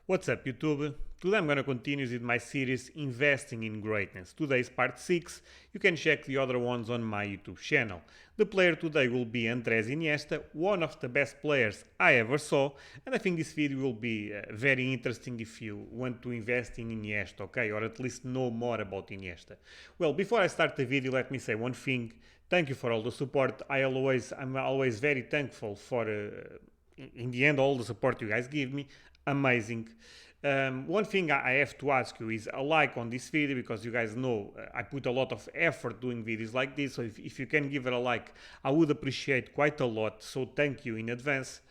What's up YouTube? Today I'm gonna continue with my series Investing in Greatness. Today is part 6, you can check the other ones on my YouTube channel. The player today will be Andrés Iniesta, one of the best players I ever saw, and I think this video will be very interesting if you want to invest in Iniesta, okay? Or at least know more about Iniesta. Well, before I start the video, let me say one thing. Thank you for all the support. I'm always very thankful for in the end all the support you guys give me. Amazing. One thing I have to ask you is a like on this video, because you guys know I put a lot of effort doing videos like this, so if you can give it a like, I would appreciate quite a lot, so thank you in advance.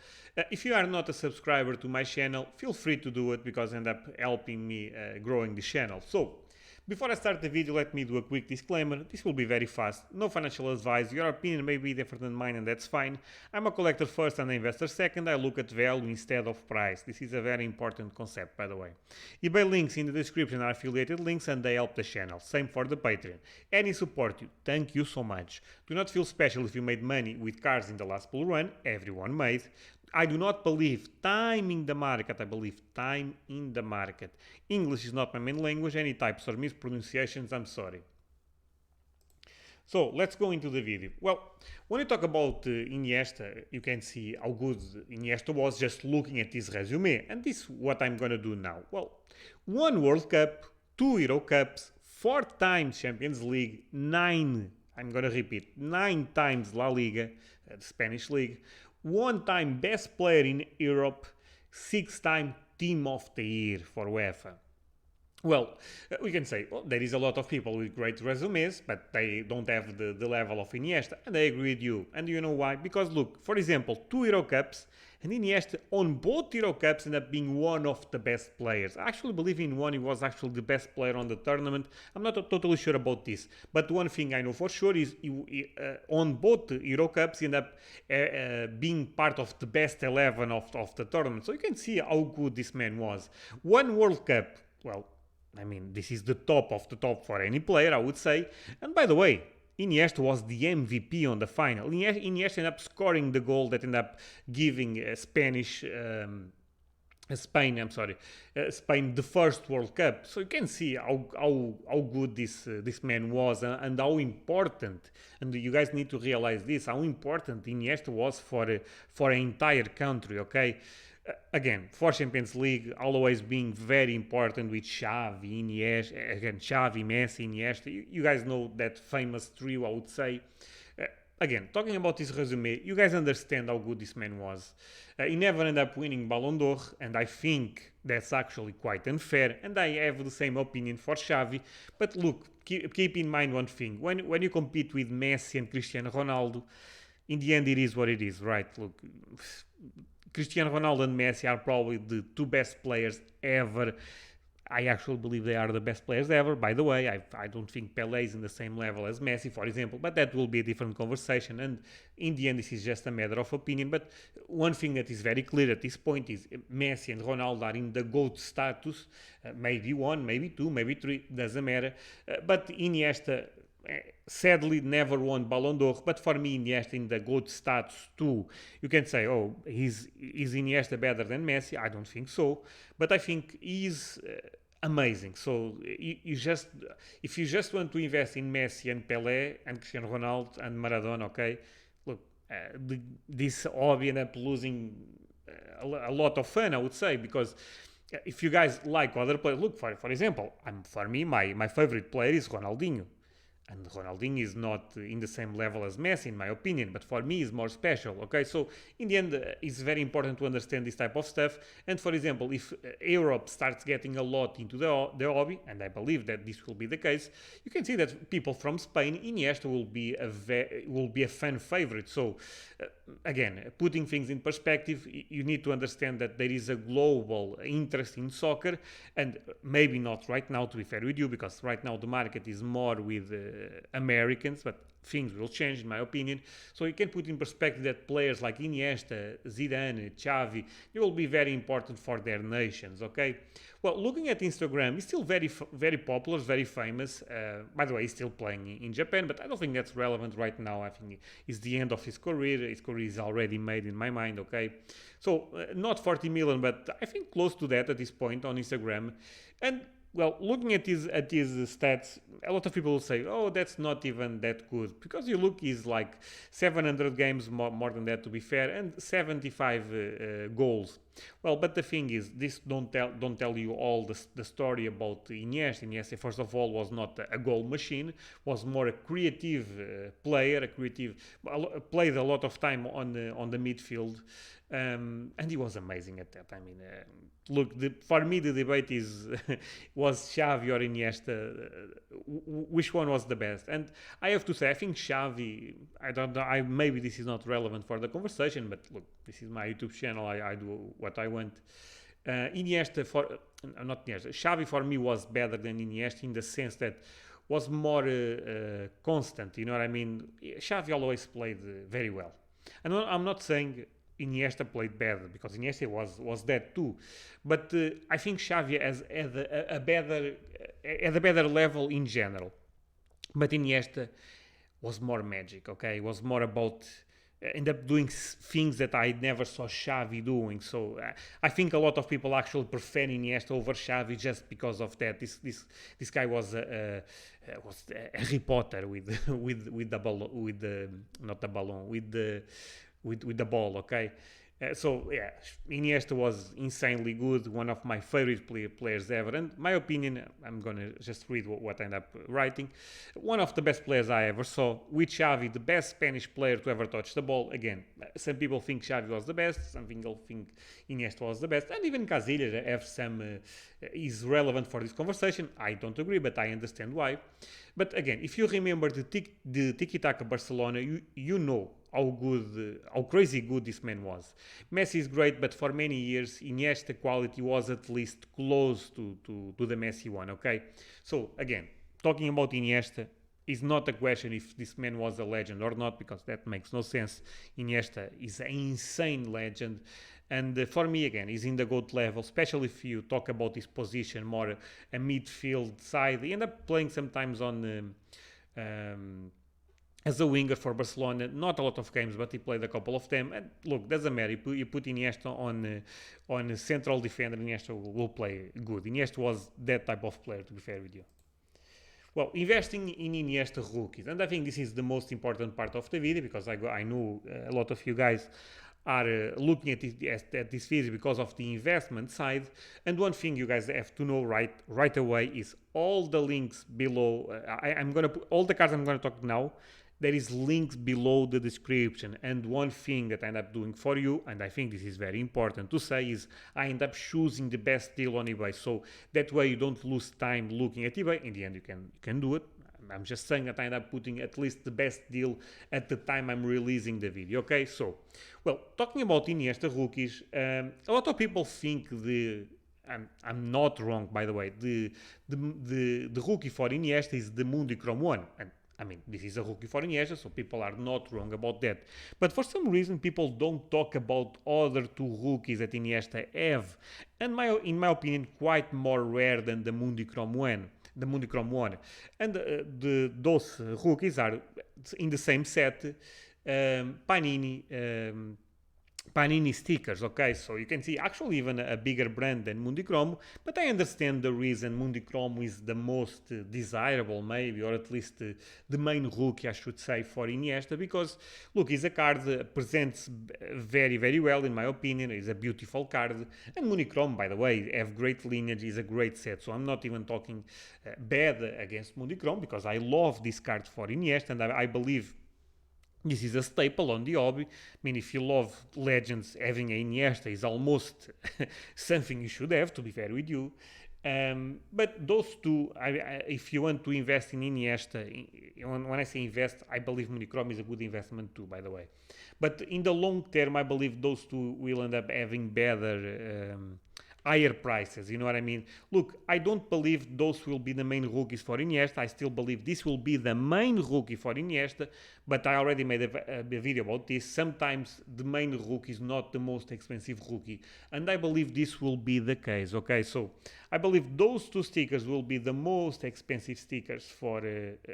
If you are not a subscriber to my channel, feel free to do it, because end up helping me growing the channel. So before I start the video, let me do a quick disclaimer. This will be very fast. No financial advice. Your opinion may be different than mine, and that's fine. I'm a collector first and an investor second. I look at value instead of price. This is a very important concept, by the way. eBay links in the description are affiliated links, and they help the channel. Same for the Patreon. Any support you, thank you so much. Do not feel special if you made money with cars in the last bull run. Everyone made. I do not believe timing the market. I believe time in the market. English is not my main language. Any types or mispronunciations, I'm sorry. So let's go into the video. Well, when you talk about Iniesta, you can see how good Iniesta was just looking at his resume. And this is what I'm going to do now. Well, 1 World Cup, 2 Euro Cups, 4 times Champions League, 9, I'm going to repeat, 9 times La Liga, the Spanish league, 1 time best player in Europe, 6 time team of the year for UEFA. Well, we can say, well, there is a lot of people with great resumes, but they don't have the level of Iniesta, and I agree with you. And you know why? Because look, for example, 2 Euro Cups, and Iniesta on both Euro Cups ended up being one of the best players. I actually believe in one he was actually the best player on the tournament. I'm not totally sure about this, but one thing I know for sure is on both Euro Cups he ended up being part of the best 11 of the tournament. So you can see how good this man was. 1 World Cup, well, I mean, this is the top of the top for any player, I would say. And by the way, Iniesta was the MVP on the final. Iniesta ended up scoring the goal that ended up giving Spain the first World Cup. So you can see how good this man was, and how important, and you guys need to realize this, how important Iniesta was for an entire country, okay? Again, for Champions League, always being very important with Xavi, Iniesta, again, Xavi, Messi, Iniesta. You guys know that famous trio, I would say. Again, talking about his resume, you guys understand how good this man was. He never ended up winning Ballon d'Or, and I think that's actually quite unfair, and I have the same opinion for Xavi. But look, keep in mind one thing. When you compete with Messi and Cristiano Ronaldo, in the end it is what it is, right? Look, Cristiano Ronaldo and Messi are probably the 2 best players ever. I actually believe they are the best players ever. By the way, I don't think Pelé is in the same level as Messi, for example, but that will be a different conversation. And in the end, this is just a matter of opinion. But one thing that is very clear at this point is Messi and Ronaldo are in the GOAT status. Maybe 1, maybe 2, maybe 3, doesn't matter. But Iniesta sadly never won Ballon d'Or, but for me Iniesta in the GOAT status too. You can say, oh, is Iniesta better than Messi? I don't think so, but I think he's amazing. So if you just want to invest in Messi and Pelé and Cristiano Ronaldo and Maradona, okay, look, this hobby ended up losing a lot of fun, I would say, because if you guys like other players, look, for example, for me my favorite player is Ronaldinho. And Ronaldinho is not in the same level as Messi, in my opinion, but for me is more special, okay? So in the end, it's very important to understand this type of stuff. And for example, if Europe starts getting a lot into the hobby, and I believe that this will be the case, you can see that people from Spain, Iniesta will be a fan favorite. So again, putting things in perspective, you need to understand that there is a global interest in soccer, and maybe not right now, to be fair with you, because right now the market is more with Americans, but things will change in my opinion. So you can put in perspective that players like Iniesta, Zidane, Xavi, they will be very important for their nations, okay? Well, looking at Instagram, he's still very popular, very famous. By the way, he's still playing in Japan, but I don't think that's relevant right now. I think it's the end of his career. His career is already made in my mind, okay? So not 40 million, but I think close to that at this point on Instagram. And well, looking at his stats, a lot of people will say, "Oh, that's not even that good," because you look, he's like 700 games more than that, to be fair, and 75 goals. Well, but the thing is, this don't tell you all the story about Iniesta. Iniesta, first of all, was not a goal machine, was more a creative player, played a lot of time on the midfield. And he was amazing at that. I mean, look, for me, the debate is was Xavi or Iniesta? Which one was the best? And I have to say, I think Xavi. I don't know. Maybe this is not relevant for the conversation, but look, this is my YouTube channel. I do what I want. Iniesta not Iniesta. Xavi for me was better than Iniesta in the sense that was more constant. You know what I mean? Xavi always played very well. And I'm not saying Iniesta played better, because Iniesta was that too, but I think Xavi has a better level in general. But Iniesta was more magic, okay? It was more about end up doing things that I never saw Xavi doing. So I think a lot of people actually prefer Iniesta over Xavi just because of that. This guy was Harry Potter with the ball, with the not the balloon, with the ball, okay? So yeah, Iniesta was insanely good, one of my favorite players ever. And my opinion, I'm gonna just read what I end up writing. One of the best players I ever saw. With Xavi, the best Spanish player to ever touch the ball. Again, some people think Xavi was the best, some people think Iniesta was the best, and even Casillas have some is relevant for this conversation. I don't agree, but I understand why. But again, if you remember the Tiki-Taka Barcelona, you know how crazy good this man was. Messi is great, but for many years, Iniesta quality was at least close to the Messi one, okay? So, again, talking about Iniesta is not a question if this man was a legend or not, because that makes no sense. Iniesta is an insane legend. And for me, again, he's in the GOAT level, especially if you talk about his position, more a midfield side. He ended up playing sometimes on as a winger for Barcelona. Not a lot of games, but he played a couple of them. And look, doesn't matter. You put Iniesta on a central defender, Iniesta will play good. Iniesta was that type of player, to be fair with you. Well, investing in Iniesta rookies. And I think this is the most important part of the video, because I know a lot of you guys are looking at this video because of the investment side. And one thing you guys have to know right away is all the links below. I'm going to put all the cards I'm going to talk now. There is links below the description. And one thing that I end up doing for you, and I think this is very important to say, is I end up choosing the best deal on eBay. So that way you don't lose time looking at eBay. In the end, you can do it. I'm just saying that I end up putting at least the best deal at the time I'm releasing the video, okay? So, well, talking about Iniesta rookies, a lot of people think I'm not wrong, by the way, the rookie for Iniesta is the Mundichrome 1. And I mean, this is a rookie for Iniesta, so people are not wrong about that. But for some reason, people don't talk about other two rookies that Iniesta have. And in my opinion, quite more rare than the Mundichrome 1. And those rookies are in the same set, Panini stickers, okay? So you can see actually even a bigger brand than Mundichrome, but I understand the reason Mundichrome is the most desirable, maybe, or at least the main rookie, I should say, for Iniesta, because look, his card presents very, very well, in my opinion. It's a beautiful card, and Mundichrome, by the way, have great lineage, is a great set, so I'm not even talking bad against Mundichrome, because I love this card for Iniesta, and I believe this is a staple on the hobby. I mean, if you love legends, having a Iniesta is almost something you should have, to be fair with you. But those two, if you want to invest in Iniesta, when I say invest, I believe Mundichrome is a good investment too, by the way. But in the long term, I believe those two will end up having better higher prices, you know what I mean? Look, I don't believe those will be the main rookies for Iniesta. I still believe this will be the main rookie for Iniesta, but I already made a video about this. Sometimes the main rookie is not the most expensive rookie, and I believe this will be the case, okay? So I believe those two stickers will be the most expensive stickers for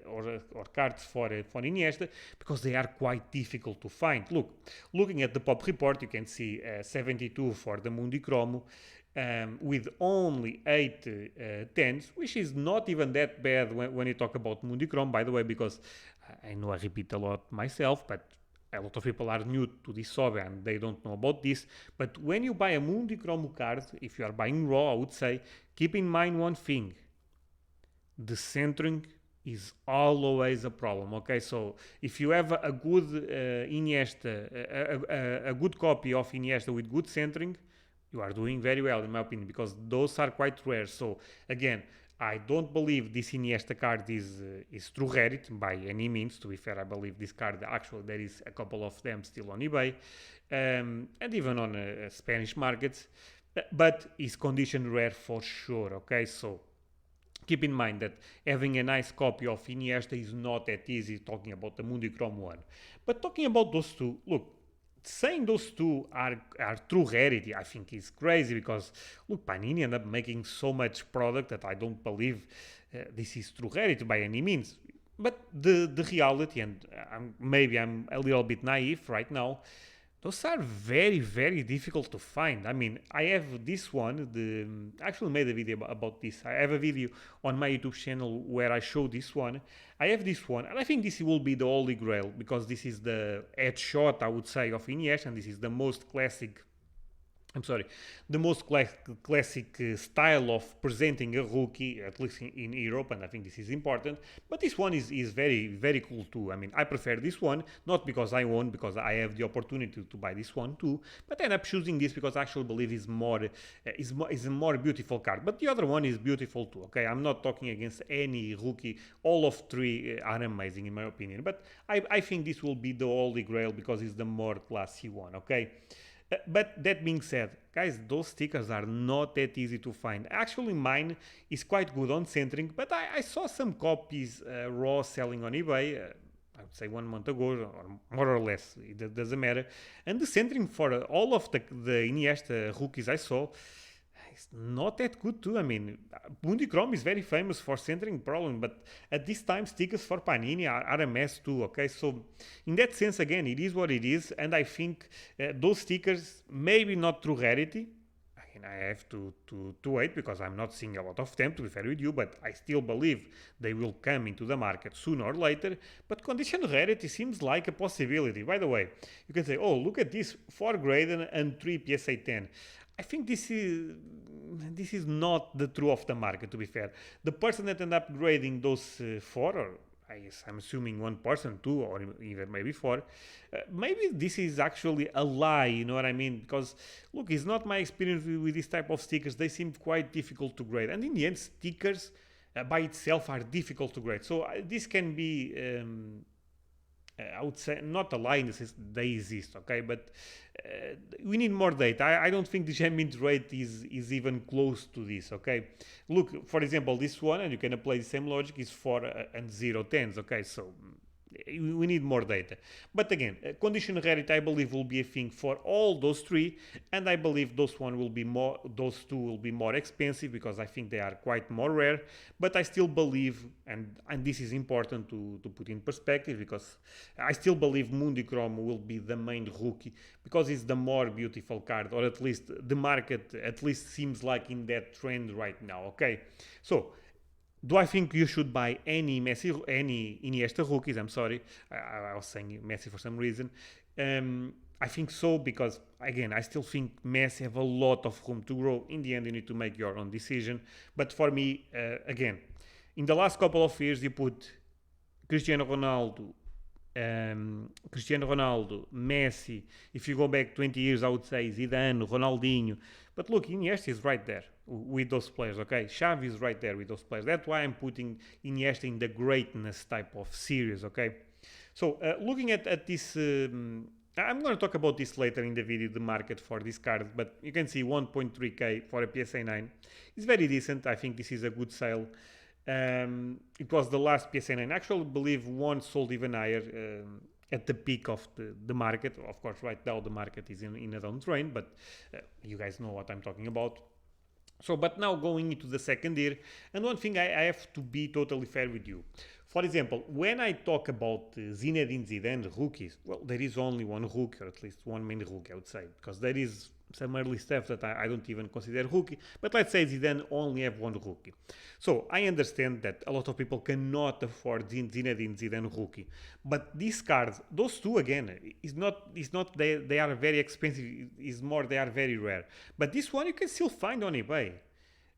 or cards for Iniesta, because they are quite difficult to find. Look, looking at the pop report, you can see 72 for the Mundi Cromo, with only 8 10s, which is not even that bad when you talk about Mundi Chrome, by the way, because I know I repeat a lot myself, but a lot of people are new to this hobby and they don't know about this. But when you buy a Mundi Chrome card, if you are buying raw, I would say keep in mind one thing: the centering is always a problem. Okay, so if you have a good Iniesta, a good copy of Iniesta with good centering, you are doing very well, in my opinion, because those are quite rare. So again, I don't believe this Iniesta card is true rarity by any means. To be fair, I believe this card, actually there is a couple of them still on eBay, and even on Spanish markets, but is condition rare for sure. Okay, so keep in mind that having a nice copy of Iniesta is not that easy, talking about the Mundi Chrome one. But talking about those two, look, saying those two are true rarity, I think is crazy, because look, Panini end up making so much product that I don't believe this is true rarity by any means. But the reality, and maybe I'm a little bit naive right now, those are very, very difficult to find. I mean, I have this one, I actually made a video about this. I have a video on my YouTube channel where I show this one. I have this one, and I think this will be the holy grail, because this is the headshot, I would say, of Iniesta, and this is the most classic, the most classic style of presenting a rookie, at least in Europe, and I think this is important. But this one is very, very cool too. I mean, I prefer this one, not because I won, because I have the opportunity to buy this one too, but I end up choosing this because I actually believe is a more beautiful card. But the other one is beautiful too, okay? I'm not talking against any rookie. All of three are amazing in my opinion, but I think this will be the holy grail because it's the more classy one, okay? But that being said, guys, those stickers are not that easy to find. Actually, mine is quite good on centering, but I saw some copies raw selling on eBay, I would say 1 month ago, or more or less, it doesn't matter. And the centering for all of the Iniesta rookies I saw, it's not that good too. I mean, Mundi Chrome is very famous for centering problem, but at this time stickers for Panini are a mess too, okay? So in that sense, again, it is what it is, and I think those stickers, maybe not through rarity, again, I have to wait because I'm not seeing a lot of them, to be fair with you, but I still believe they will come into the market sooner or later. But condition rarity seems like a possibility. By the way, you can say, oh, look at this, 4 Graydon and 3 PSA 10. I think this is not the truth of the market, to be fair. The person that ended up grading those 4, or I guess I'm assuming 1 person, 2, or even maybe 4, maybe this is actually a lie, you know what I mean? Because, look, it's not my experience with this type of stickers. They seem quite difficult to grade. And in the end, stickers by itself are difficult to grade. So this can be... I would say not a lie in the sense they exist, okay? But we need more data. I don't think the gem mint rate is even close to this, okay? Look, for example, this one, and you can apply the same logic, is 4 and 0 10s, okay? So we need more data. But again, condition rarity, I believe, will be a thing for all those 3, and I believe those two will be more expensive because I think they are quite more rare. But I still believe, and this is important to put in perspective, because I still believe Mundi Chrome will be the main rookie because it's the more beautiful card, or at least the market at least seems like in that trend right now, okay? So do I think you should buy any Iniesta rookies? I'm sorry, I was saying Messi for some reason. I think so because, again, I still think Messi have a lot of room to grow. In the end, you need to make your own decision. But for me, again, in the last couple of years, you put Cristiano Ronaldo, Messi. If you go back 20 years, I would say Zidane, Ronaldinho. But look, Iniesta is right there with those players, okay? Xavi is right there with those players. That's why I'm putting Iniesta in the greatness type of series, okay? So looking at this I'm going to talk about this later in the video, the market for this card, but you can see 1.3k for a PSA 9. It's very decent. I think this is a good sale. It was the last PSA 9. I actually believe one sold even higher at the peak of the market. Of course, right now the market is in a downtrend, but you guys know what I'm talking about. So, but now going into the second year, and one thing I have to be totally fair with you. For example, when I talk about Zinedine Zidane rookies, well, there is only one rookie, or at least one main rookie, I would say, because there is some early stuff that I don't even consider rookie, but let's say Zidane only have one rookie. So I understand that a lot of people cannot afford Zinedine Zidane rookie, but these cards, those two again, is not they are very expensive, is more they are very rare. But this one you can still find on eBay,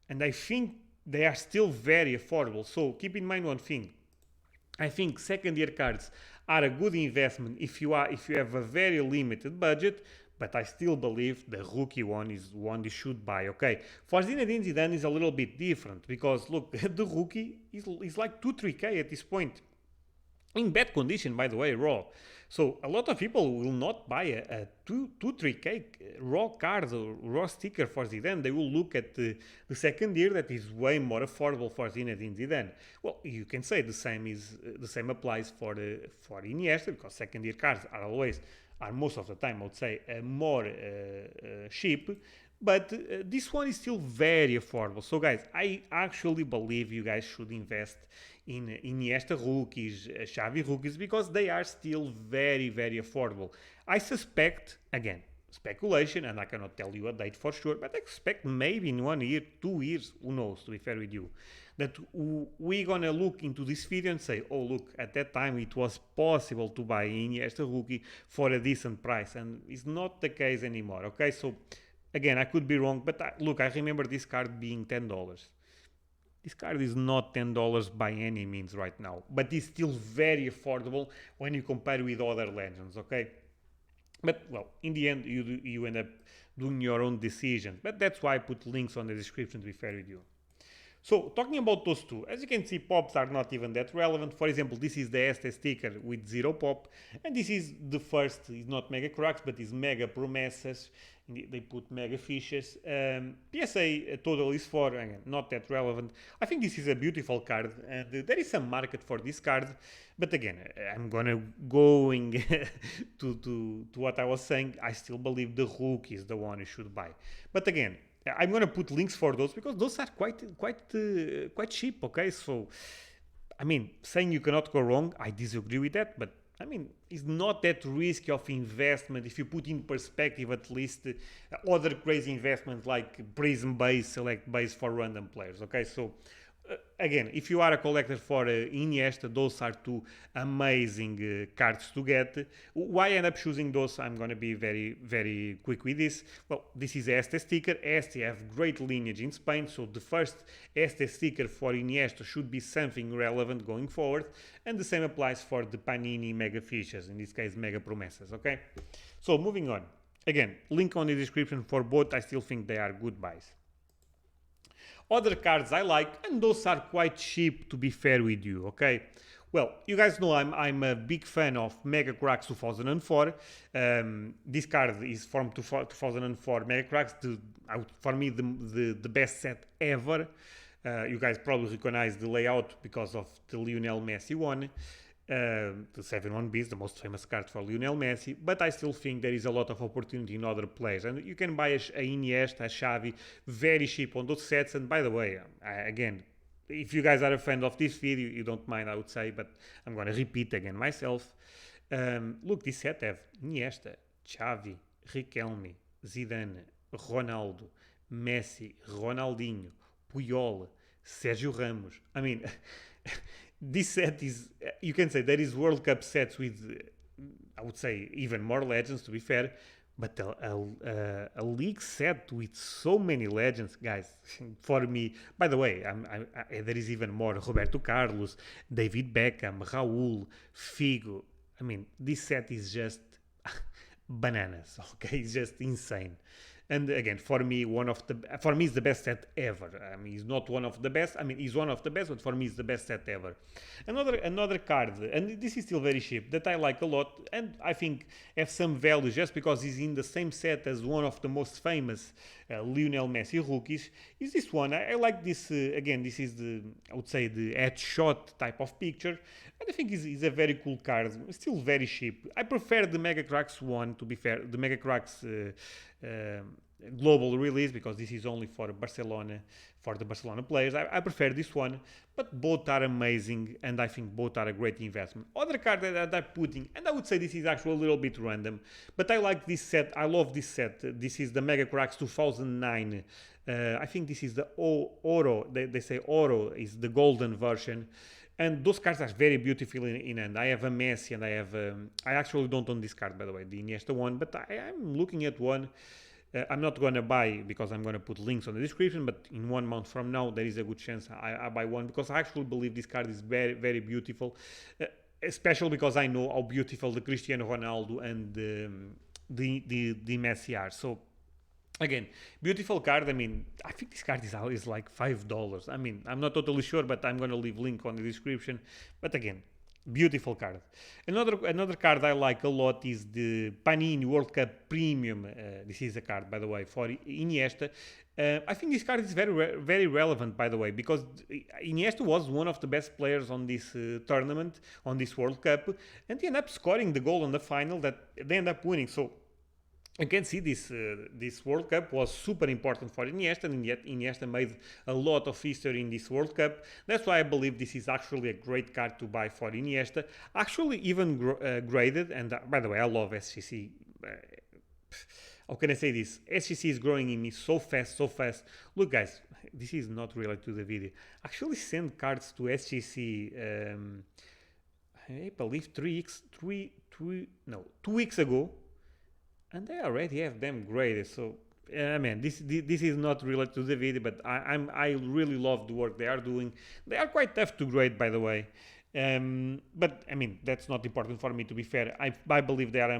and I think they are still very affordable. So keep in mind one thing. I think second year cards are a good investment if you have a very limited budget, but I still believe the rookie one is one you should buy. Okay, for Zinedine Zidane is a little bit different because look, the rookie is like 2-3k at this point. In bad condition, by the way, raw. So a lot of people will not buy a 2-3k raw card or raw sticker for Zidane. They will look at the second year that is way more affordable for Zinedine Zidane. Well, you can say the same applies for Iniesta because second year cards are most of the time, I would say, more cheap. But this one is still very affordable. So guys, I actually believe you guys should invest in Iniesta rookies, Xavi rookies, because they are still very, very affordable. I suspect, again, speculation, and I cannot tell you a date for sure, but I expect maybe in 1 year, 2 years, who knows, to be fair with you, that we're gonna look into this video and say, oh look, at that time it was possible to buy Iniesta rookie for a decent price, and it's not the case anymore, okay? So again, I could be wrong, but look, I remember this card being $10. This card is not $10 by any means right now, but it's still very affordable when you compare with other legends, okay? But, well, in the end, you end up doing your own decisions. But that's why I put links on the description to be fair with you. So, talking about those two, as you can see, pops are not even that relevant. For example, this is the ST sticker with 0 pop, and this is the first, it's not Mega Cracks, but it's Mega Promessas. They put Mega Fishes. PSA total is 4, again, not that relevant. I think this is a beautiful card, and there is some market for this card, but again, I'm gonna going to what I was saying. I still believe the rookie is the one you should buy. But again, I'm gonna put links for those because those are quite cheap. Okay, so I mean, saying you cannot go wrong, I disagree with that, but I mean, it's not that risky of investment if you put in perspective at least other crazy investments like Prism base, Select base for random players. Okay, so again, if you are a collector for Iniesta, those are two amazing cards to get. Why I end up choosing those? I'm going to be very, very quick with this. Well, this is Este sticker. Este have great lineage in Spain, so the first Este sticker for Iniesta should be something relevant going forward. And the same applies for the Panini Mega Fishes, in this case Mega Promessas, okay? So moving on. Again, link on the description for both. I still think they are good buys. Other cards I like, and those are quite cheap to be fair with you, okay? Well, you guys know I'm a big fan of Mega Cracks 2004. This card is from 2004 Mega Cracks, for me the best set ever. You guys probably recognize the layout because of the Lionel Messi one. The 7-1B is the most famous card for Lionel Messi, but I still think there is a lot of opportunity in other players. And you can buy a Iniesta, a Xavi, very cheap on those sets. And by the way, again, if you guys are a fan of this video, you don't mind, I would say, but I'm going to repeat again myself. Look, this set have Iniesta, Xavi, Riquelme, Zidane, Ronaldo, Messi, Ronaldinho, Puyol, Sérgio Ramos. I mean... This set is, you can say, there is World Cup sets with, I would say, even more legends, to be fair, but a league set with so many legends, guys, for me, by the way, there is even more, Roberto Carlos, David Beckham, Raul, Figo. I mean, this set is just bananas, okay? It's just insane. And again, for me, it's the best set ever. I mean, he's not one of the best. I mean, he's one of the best, but for me, it's the best set ever. Another card, and this is still very cheap, that I like a lot, and I think have some value just because he's in the same set as one of the most famous Lionel Messi rookies. Is this one? I like this. Again, this is I would say the headshot type of picture, and I think is a very cool card. Still very cheap. I prefer the Mega Cracks one, to be fair. The Mega Cracks global release, because this is only for Barcelona, for the Barcelona players. I prefer this one, but both are amazing, and I think both are a great investment. Other card that I'm putting, and I would say this is actually a little bit random, but I like this set. I love this set. This is the Mega Cracks 2009. I think this is the Oro. They say Oro is the golden version. And those cards are very beautiful in hand. I have a Messi, and I have... I actually don't own this card, by the way, the Iniesta one, but I'm looking at one. I'm not going to buy, because I'm going to put links on the description, but in 1 month from now, there is a good chance I buy one, because I actually believe this card is very, very beautiful, especially because I know how beautiful the Cristiano Ronaldo and the Messi are. So, again, beautiful card. I mean, I think this card is like $5. I mean, I'm not totally sure, but I'm going to leave link on the description. But again, beautiful card. Another card I like a lot is the Panini World Cup Premium. This is a card, by the way, for Iniesta. I think this card is very relevant, by the way, because Iniesta was one of the best players on this tournament, on this World Cup, and he ended up scoring the goal in the final that they end up winning. So you can see this World Cup was super important for Iniesta, and yet Iniesta made a lot of history in this World Cup. That's why I believe this is actually a great card to buy for Iniesta. Actually, even graded, and by the way, I love SGC. How can I say this? SGC is growing in me so fast. Look, guys, this is not related to the video. Actually, send cards to SGC. I believe 2 weeks ago. And they already have them graded. So, I mean, this is not related to the video, but I really love the work they are doing. They are quite tough to grade, by the way. But I mean, that's not important for me, to be fair. I believe they're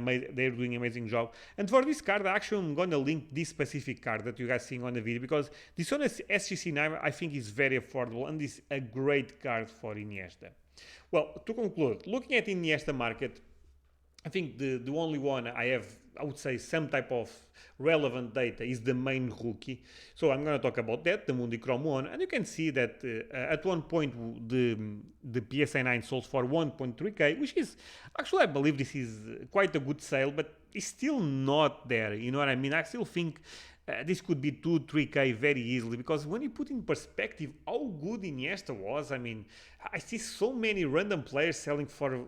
doing an amazing job. And for this card, actually, I'm going to link this specific card that you guys seeing on the video, because this one is SGC9, I think is very affordable, and is a great card for Iniesta. Well, to conclude, looking at Iniesta market, I think the only one I have, I would say, some type of relevant data is the main rookie. So I'm going to talk about that, the Mundichrome one. And you can see that at one point the PSA 9 sold for 1.3k, which is, actually I believe this is quite a good sale, but it's still not there. You know what I mean? I still think this could be 2-3k very easily, because when you put in perspective how good Iniesta was, I mean, I see so many random players selling for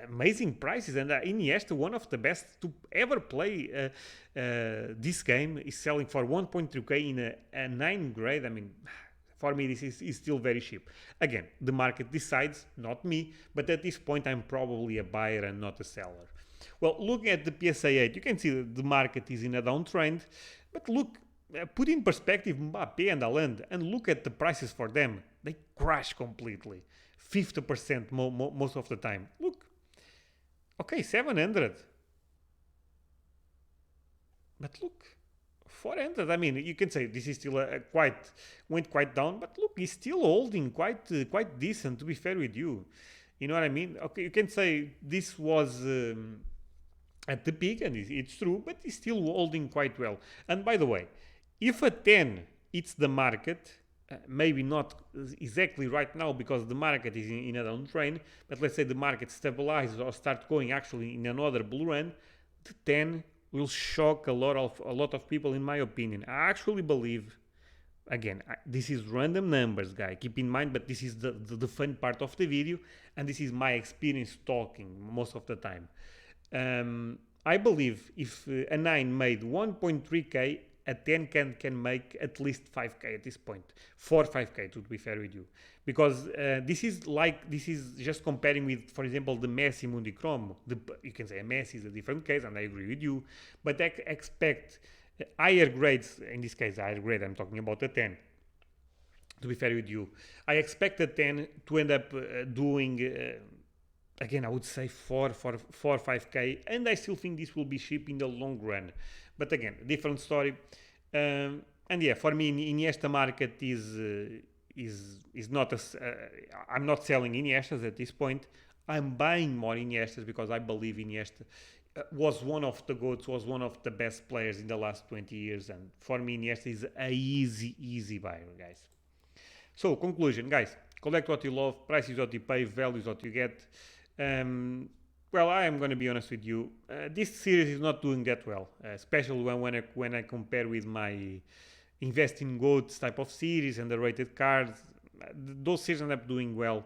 amazing prices, and Iniesta, one of the best to ever play this game, is selling for 1.3k in a 9 grade. I mean, for me, this is still very cheap. Again, the market decides, not me, but at this point, I'm probably a buyer and not a seller. Well, looking at the PSA 8, you can see that the market is in a downtrend, but look, put in perspective Mbappe and Haaland, and look at the prices for them. They crash completely. 50% most of the time. Look, okay, 700. But look, 400. I mean, you can say this is still went quite down, but look, it's still holding quite decent, to be fair with you. You know what I mean? Okay, you can say this was at the peak, and it's true, but it's still holding quite well. And by the way, if a 10 hits the market, maybe not exactly right now because the market is in a downtrend, but let's say the market stabilizes or start going actually in another bull run, the 10 will shock a lot of people, in my opinion. I actually believe, again, this is random numbers, guys, keep in mind, but this is the fun part of the video, and this is my experience talking most of the time. I believe if a 9 made 1.3k, a 10 can make at least 5k at this point, 4-5k, to be fair with you, because this is just comparing with, for example, the Messi Mundichrome. You can say a Messi is a different case, and I agree with you, but I expect higher grades. In this case, higher grade, I'm talking about a 10. To be fair with you, I expect a 10 to end up doing again, I would say 5K, and I still think this will be cheap in the long run. But again, different story. And yeah, for me, Iniesta market is not I'm not selling Iniestas at this point. I'm buying more Iniestas because I believe Iniesta was one of the GOATs, was one of the best players in the last 20 years, and for me, Iniesta is a easy buy, guys. So, conclusion, guys. Collect what you love, price is what you pay, value is what you get. Well, I am going to be honest with you. This series is not doing that well, especially when I compare with my investing GOATs type of series and the rated cards. Those series end up doing well.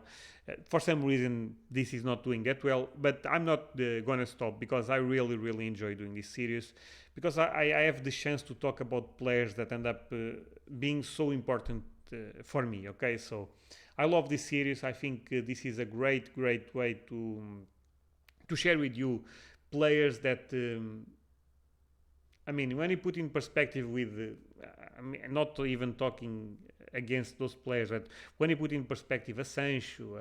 For some reason, this is not doing that well, but I'm not going to stop because I really enjoy doing this series because I have the chance to talk about players that end up being so important for me. Okay, so I love this series. I think this is a great way to share with you players that I mean, when you put in perspective with I mean, not even talking against those players, but when you put in perspective a Sancho,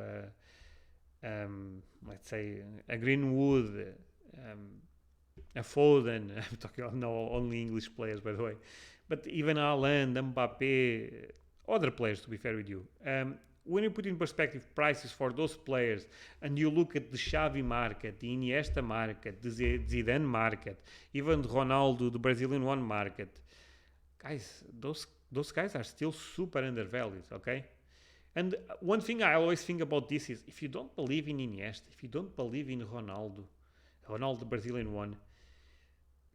let's say a Greenwood, a Foden, I'm talking about no only English players by the way, but even Haaland, Mbappe, other players to be fair with you. When you put in perspective prices for those players and you look at the Xavi market, the Iniesta market, the Zidane market, even the Ronaldo, the Brazilian one market, guys, those guys are still super undervalued, okay? And one thing I always think about this is if you don't believe in Iniesta, if you don't believe in Ronaldo, the Brazilian one,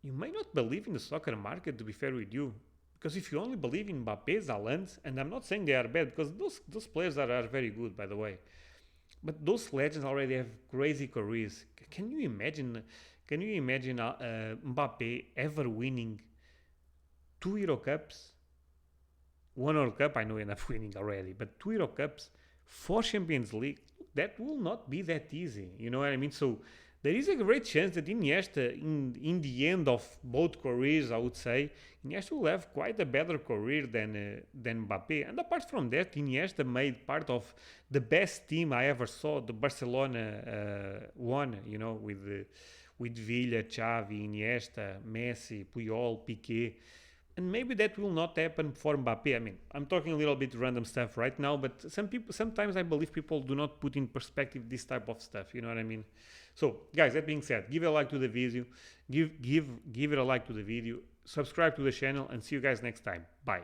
you may not believe in the soccer market, to be fair with you. Because if you only believe in Mbappé, Haaland, and I'm not saying they are bad, because those players are very good, by the way. But those legends already have crazy careers. Can you imagine Mbappé ever winning 2 Euro Cups, 1 World Cup? I know he ended up winning already, but 2 Euro Cups, 4 Champions League. That will not be that easy. You know what I mean? So there is a great chance that Iniesta, in the end of both careers, I would say, Iniesta will have quite a better career than Mbappé. And apart from that, Iniesta made part of the best team I ever saw, the Barcelona one, you know, with Villa, Xavi, Iniesta, Messi, Puyol, Piqué. And maybe that will not happen for Mbappé. I mean, I'm talking a little bit random stuff right now, but sometimes I believe people do not put in perspective this type of stuff. You know what I mean? So, guys, that being said, give a like to the video, give it a like to the video, subscribe to the channel, and see you guys next time. Bye.